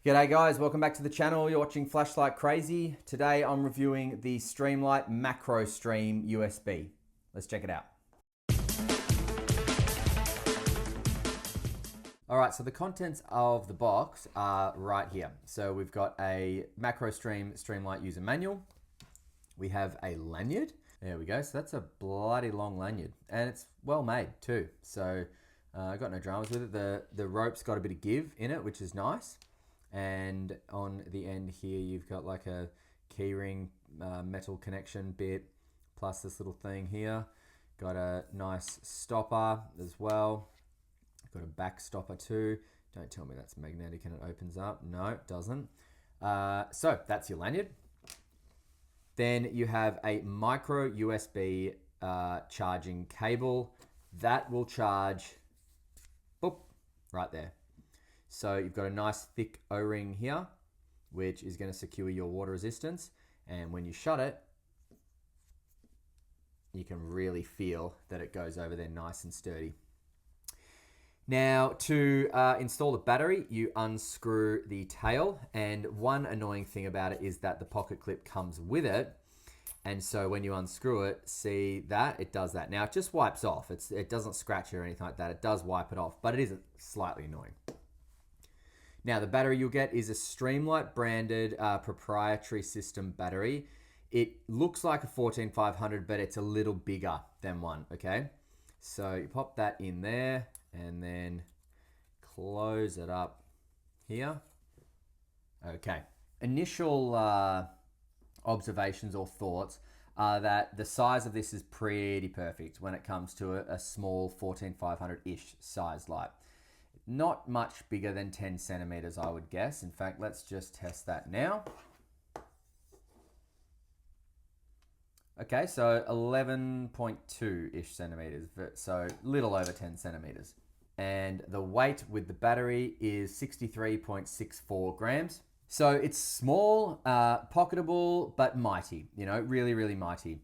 G'day guys, welcome back to the channel. You're watching Flashlight Crazy. Today I'm reviewing the Streamlight Macrostream USB. Let's check it out. Alright, so the contents of the box are right here. So we've got a Macrostream Streamlight user manual. We have a lanyard. There we go. So that's a bloody long lanyard. And it's well made too. So I got no dramas with it. The rope's got a bit of give in it, which is nice. And on the end here, you've got like a keyring metal connection bit, plus this little thing here. Got a nice stopper as well. Got a back stopper too. Don't tell me that's magnetic and it opens up. No, it doesn't. So that's your lanyard. Then you have a micro USB charging cable that will charge, boop, right there. So you've got a nice thick O-ring here, which is going to secure your water resistance. And when you shut it, you can really feel that it goes over there nice and sturdy. Now to install the battery, you unscrew the tail. And one annoying thing about it is that the pocket clip comes with it. And so when you unscrew it, see that? It does that. Now it just wipes off. It doesn't scratch or anything like that. It does wipe it off, but it is slightly annoying. Now, the battery you'll get is a Streamlight branded proprietary system battery. It looks like a 14500, but it's a little bigger than one, okay? So you pop that in there and then close it up here. Okay. Initial observations or thoughts are that the size of this is pretty perfect when it comes to a small 14500-ish size light. Not much bigger than 10 centimeters, I would guess. In fact, let's just test that now. Okay, so 11.2-ish centimeters, so little over 10 centimeters. And the weight with the battery is 63.64 grams. So it's small, pocketable, but mighty, you know, really, really mighty.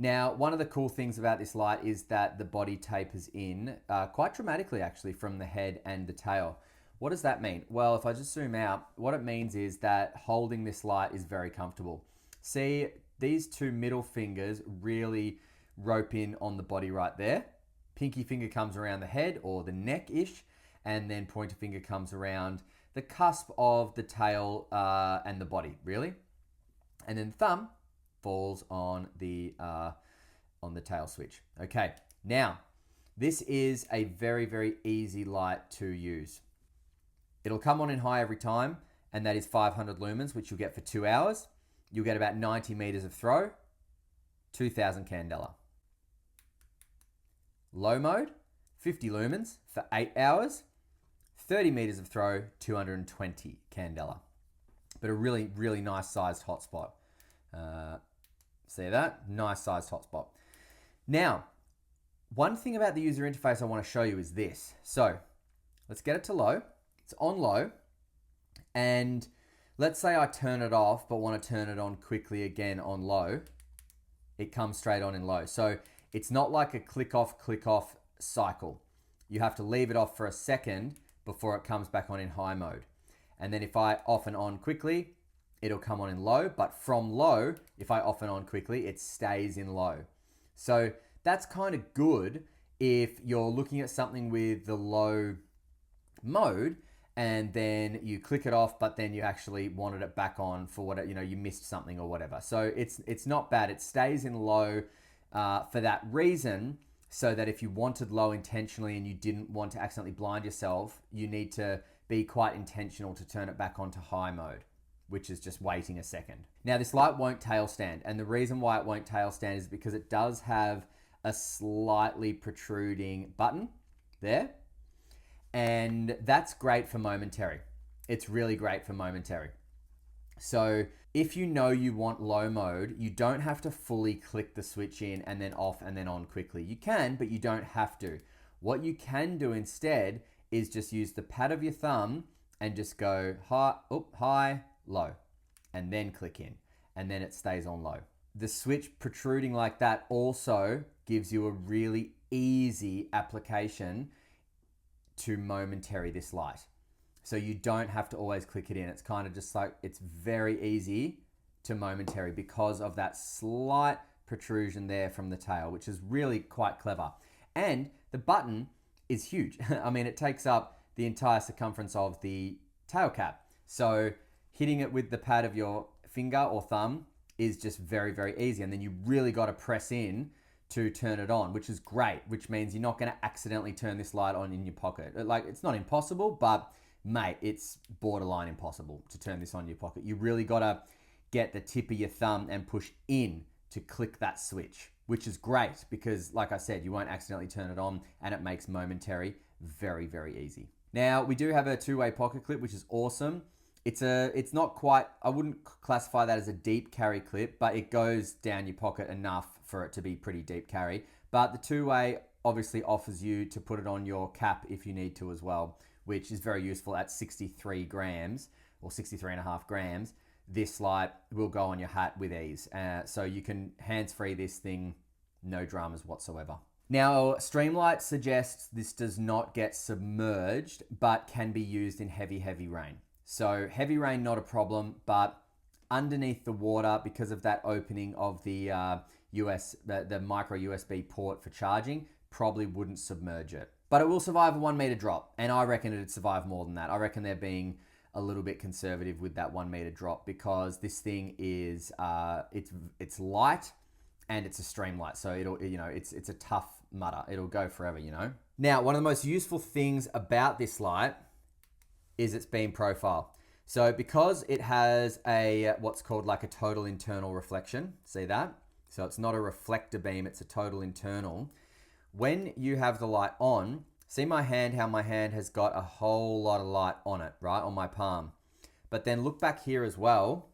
Now, one of the cool things about this light is that the body tapers in quite dramatically actually from the head and the tail. What does that mean? Well, if I just zoom out, what it means is that holding this light is very comfortable. See, these two middle fingers really rope in on the body right there. Pinky finger comes around the head or the neck-ish, and then pointer finger comes around the cusp of the tail and the body, really. And then thumb falls on the tail switch. Okay, now this is a very, very easy light to use. It'll come on in high every time, and that is 500 lumens, which you'll get for 2 hours. You'll get about 90 meters of throw, 2000 candela. Low mode, 50 lumens for 8 hours, 30 meters of throw, 220 candela. But a really, really nice sized hotspot. See that? Nice sized hotspot. Now, one thing about the user interface I want to show you is this. So let's get it to low. It's on low. And let's say I turn it off, but want to turn it on quickly again on low. It comes straight on in low. So it's not like a click off cycle. You have to leave it off for a second before it comes back on in high mode. And then if I off and on quickly, it'll come on in low, but from low, if I off and on quickly, it stays in low. So that's kind of good if you're looking at something with the low mode and then you click it off, but then you actually wanted it back on for what, you missed something or whatever. So it's not bad. It stays in low for that reason, so that if you wanted low intentionally and you didn't want to accidentally blind yourself, you need to be quite intentional to turn it back onto high mode, which is just waiting a second. Now this light won't tail stand, and the reason why it won't tail stand is because it does have a slightly protruding button there, and that's great for momentary. It's really great for momentary. So if you know you want low mode, you don't have to fully click the switch in and then off and then on quickly. You can, but you don't have to. What you can do instead is just use the pad of your thumb and just go high, low, and then click in, and then it stays on low. The switch protruding like that also gives you a really easy application to momentary this light. So you don't have to always click it in. It's kind of just like, it's very easy to momentary because of that slight protrusion there from the tail, which is really quite clever. And the button is huge. I mean, it takes up the entire circumference of the tail cap. So hitting it with the pad of your finger or thumb is just very, very easy. And then you really got to press in to turn it on, which is great, which means you're not going to accidentally turn this light on in your pocket. Like, it's not impossible, but mate, it's borderline impossible to turn this on in your pocket. You really got to get the tip of your thumb and push in to click that switch, which is great because, like I said, you won't accidentally turn it on, and it makes momentary very, very easy. Now, we do have a two-way pocket clip, which is awesome. It's not quite, I wouldn't classify that as a deep carry clip, but it goes down your pocket enough for it to be pretty deep carry. But the two-way obviously offers you to put it on your cap if you need to as well, which is very useful at 63 grams or 63.5 grams. This light will go on your hat with ease. So you can hands-free this thing, no dramas whatsoever. Now, Streamlight suggests this does not get submerged, but can be used in heavy, heavy rain. So heavy rain, not a problem, but underneath the water, because of that opening of the the micro USB port for charging, probably wouldn't submerge it. But it will survive a 1 meter drop, and I reckon it'd survive more than that. I reckon they're being a little bit conservative with that 1 meter drop because this thing is it's light and it's a Streamlight, so it'll, you know, it's a tough mutter. It'll go forever, you know. Now, one of the most useful things about this light is its beam profile. So because it has a what's called like a total internal reflection, see that? So it's not a reflector beam, it's a total internal. When you have the light on, see my hand, how my hand has got a whole lot of light on it, right? On my palm. But then look back here as well,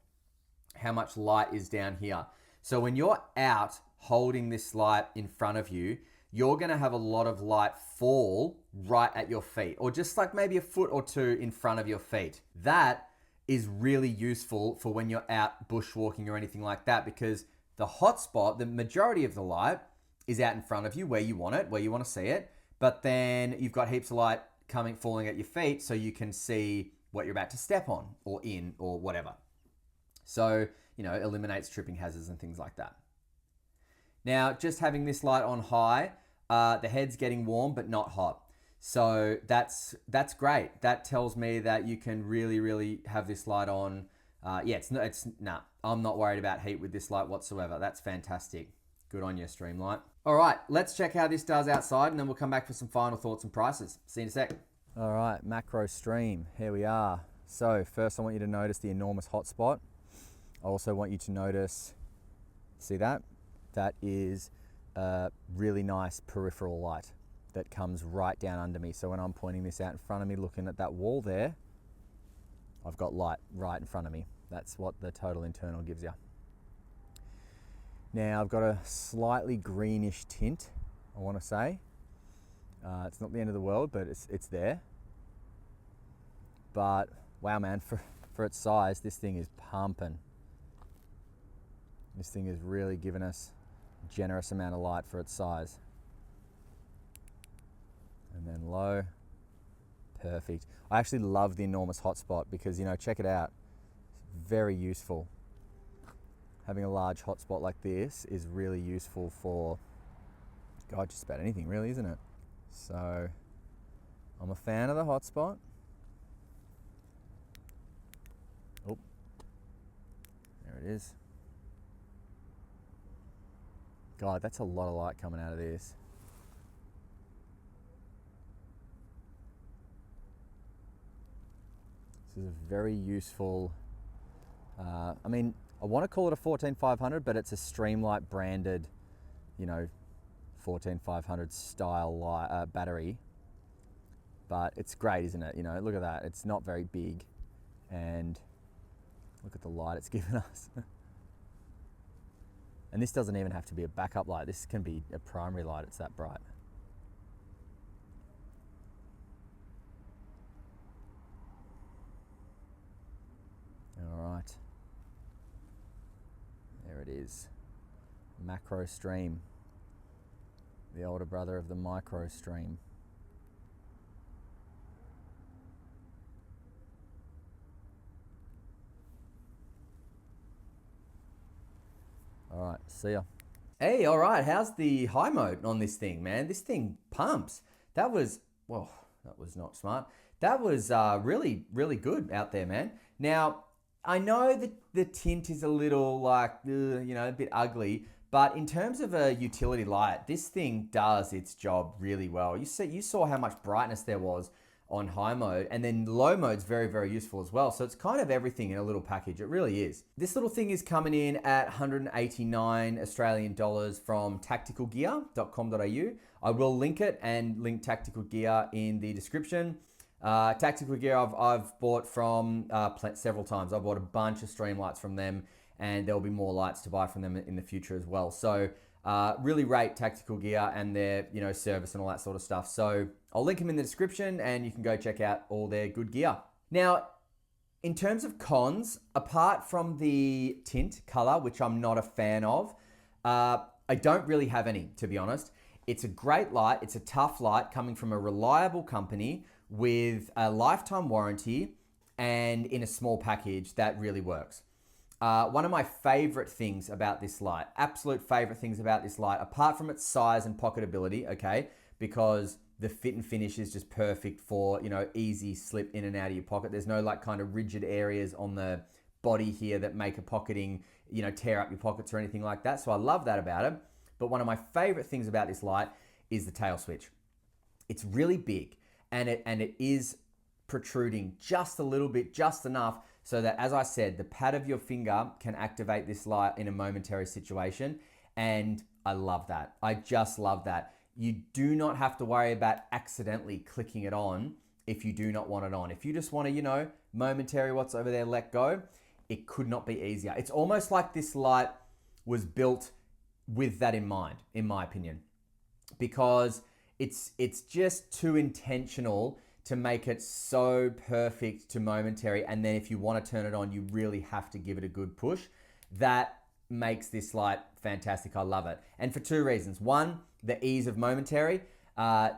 how much light is down here. So when you're out holding this light in front of you, you're gonna have a lot of light fall right at your feet, or just like maybe a foot or two in front of your feet. That is really useful for when you're out bushwalking or anything like that, because the hotspot, the majority of the light is out in front of you where you want it, where you want to see it. But then you've got heaps of light falling at your feet so you can see what you're about to step on or in or whatever. So, you know, eliminates tripping hazards and things like that. Now, just having this light on high, the head's getting warm but not hot. So that's great. That tells me that you can really, really have this light on. I'm not worried about heat with this light whatsoever. That's fantastic. Good on you, Streamlight. All right, let's check how this does outside, and then we'll come back for some final thoughts and prices. See you in a sec. All right, Macrostream, here we are. So first I want you to notice the enormous hotspot. I also want you to notice, see that? That is a really nice peripheral light that comes right down under me. So when I'm pointing this out in front of me, looking at that wall there, I've got light right in front of me. That's what the total internal gives you. Now I've got a slightly greenish tint, I want to say. It's not the end of the world, but it's there. But wow, man, for its size, this thing is pumping. This thing is really giving us a generous amount of light for its size. And then low, perfect. I actually love the enormous hotspot because, you know, check it out. It's very useful. Having a large hotspot like this is really useful for, God, just about anything really, isn't it? So I'm a fan of the hotspot. Oh, there it is. God, that's a lot of light coming out of this. This is a very useful, I mean, I want to call it a 14500, but it's a Streamlight branded, you know, 14500 style light, battery. But it's great, isn't it? You know, look at that. It's not very big, and look at the light it's given us. And this doesn't even have to be a backup light. This can be a primary light. It's that bright. All right. There it is. Macrostream. The older brother of the Microstream. See ya. Hey, all right. How's the high mode on this thing, man? This thing pumps. That was, well, that was not smart. That was really, really good out there, man. Now, I know that the tint is a little like, a bit ugly, but in terms of a utility light, this thing does its job really well. You saw how much brightness there was on high mode, and then low mode's very, very useful as well. So it's kind of everything in a little package. It really is. This little thing is coming in at 189 Australian dollars from tacticalgear.com.au. I will link it and link Tactical Gear in the description. Tactical Gear I've bought from several times. I bought a bunch of Streamlights from them, and there'll be more lights to buy from them in the future as well. So really rate Tactical Gear and their service and all that sort of stuff. So I'll link them in the description, and you can go check out all their good gear. Now, in terms of cons, apart from the tint color, which I'm not a fan of, I don't really have any, to be honest. It's a great light. It's a tough light coming from a reliable company with a lifetime warranty and in a small package that really works. One of my favorite things about this light, absolute favorite things about this light, apart from its size and pocketability, okay, because the fit and finish is just perfect for, easy slip in and out of your pocket. There's no like kind of rigid areas on the body here that make a pocketing, tear up your pockets or anything like that. So I love that about it. But one of my favorite things about this light is the tail switch. It's really big, and it is protruding just a little bit, just enough, so that, as I said, the pad of your finger can activate this light in a momentary situation. And I love that. I just love that. You do not have to worry about accidentally clicking it on if you do not want it on. If you just want to, momentary what's over there, let go, it could not be easier. It's almost like this light was built with that in mind, in my opinion, because it's just too intentional to make it so perfect to momentary. And then if you want to turn it on, you really have to give it a good push. That makes this light fantastic. I love it. And for two reasons. One, the ease of momentary.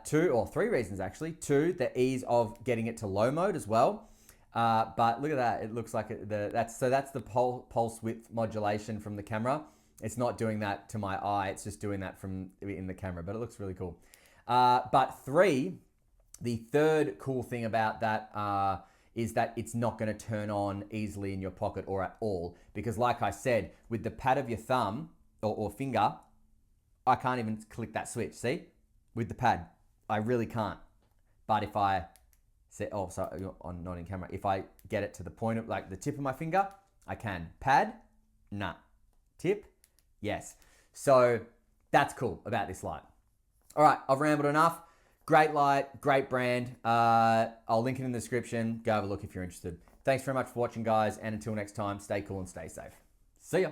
Two, or three reasons actually. Two, the ease of getting it to low mode as well. But look at that. It looks like that's the pulse width modulation from the camera. It's not doing that to my eye. It's just doing that from in the camera, but it looks really cool. But three, the third cool thing about that is that it's not going to turn on easily in your pocket or at all. Because like I said, with the pad of your thumb or finger, I can't even click that switch. See? With the pad, I really can't. But if I say, not in camera. If I get it to the point of like the tip of my finger, I can. Pad, nah. Tip, yes. So that's cool about this light. All right, I've rambled enough. Great light, great brand. I'll link it in the description. Go have a look if you're interested. Thanks very much for watching, guys. And until next time, stay cool and stay safe. See ya.